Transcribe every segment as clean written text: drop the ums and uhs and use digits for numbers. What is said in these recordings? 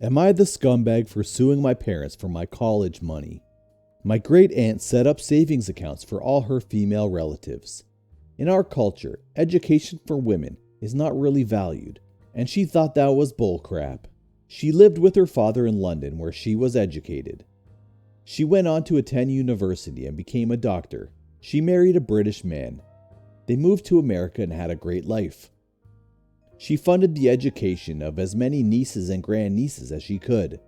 Am I the scumbag for suing my parents for my college money? My great aunt set up savings accounts for all her female relatives. In our culture, education for women is not really valued, and she thought that was bullcrap. She lived with her father in London where she was educated. She went on to attend university and became a doctor. She married a British man. They moved to America and had a great life. She funded the education of as many nieces and grandnieces as she could.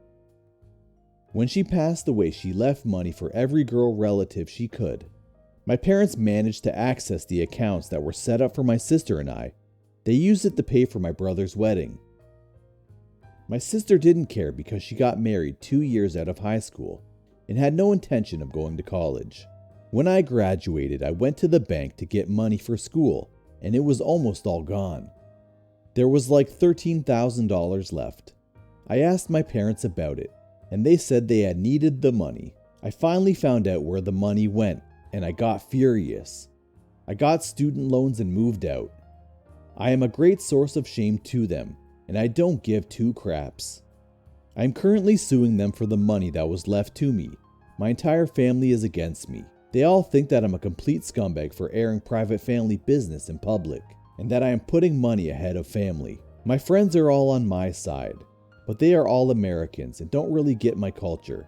When she passed away, she left money for every girl relative she could. My parents managed to access the accounts that were set up for my sister and I. They used it to pay for my brother's wedding. My sister didn't care because she got married 2 years out of high school and had no intention of going to college. When I graduated, I went to the bank to get money for school, and it was almost all gone. There was like $13,000 left. I asked my parents about it, and they said they had needed the money. I finally found out where the money went, and I got furious. I got student loans and moved out. I am a great source of shame to them, and I don't give two craps. I am currently suing them for the money that was left to me. My entire family is against me. They all think that I'm a complete scumbag for airing private family business in public, and that I am putting money ahead of family. My friends are all on my side, but they are all Americans and don't really get my culture.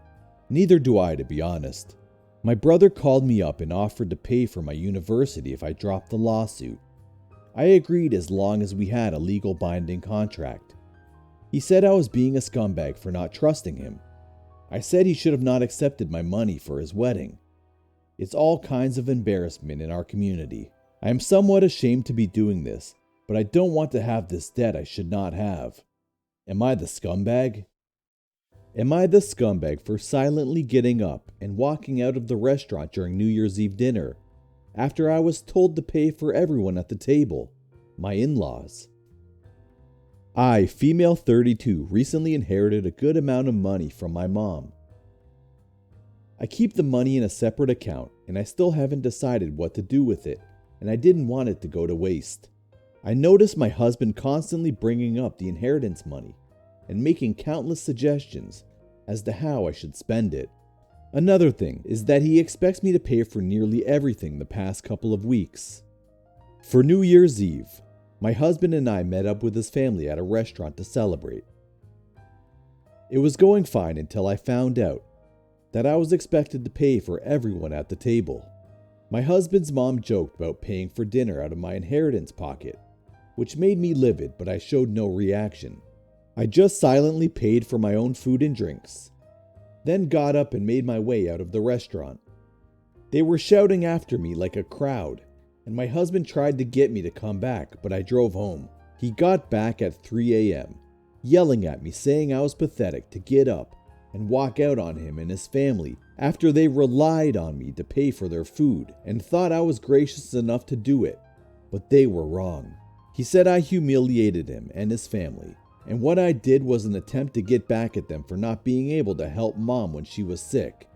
Neither do I, to be honest. My brother called me up and offered to pay for my university if I dropped the lawsuit. I agreed as long as we had a legal binding contract. He said I was being a scumbag for not trusting him. I said he should have not accepted my money for his wedding. It's all kinds of embarrassment in our community. I am somewhat ashamed to be doing this, but I don't want to have this debt I should not have. Am I the scumbag? Am I the scumbag for silently getting up and walking out of the restaurant during New Year's Eve dinner after I was told to pay for everyone at the table, my in-laws? I, female 32, recently inherited a good amount of money from my mom. I keep the money in a separate account, and I still haven't decided what to do with it, and I didn't want it to go to waste. I noticed my husband constantly bringing up the inheritance money and making countless suggestions as to how I should spend it. Another thing is that he expects me to pay for nearly everything the past couple of weeks. For New Year's Eve, my husband and I met up with his family at a restaurant to celebrate. It was going fine until I found out that I was expected to pay for everyone at the table. My husband's mom joked about paying for dinner out of my inheritance pocket, which made me livid, but I showed no reaction. I just silently paid for my own food and drinks, then got up and made my way out of the restaurant. They were shouting after me like a crowd, and my husband tried to get me to come back, but I drove home. He got back at 3 a.m., yelling at me, saying I was pathetic to get up and walk out on him and his family after they relied on me to pay for their food and thought I was gracious enough to do it, but they were wrong. He said I humiliated him and his family, and what I did was an attempt to get back at them for not being able to help mom when she was sick.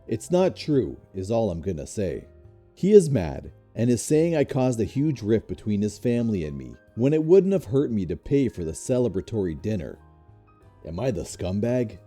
It's not true, is all I'm gonna say. He is mad and is saying I caused a huge rift between his family and me when it wouldn't have hurt me to pay for the celebratory dinner. Am I the scumbag?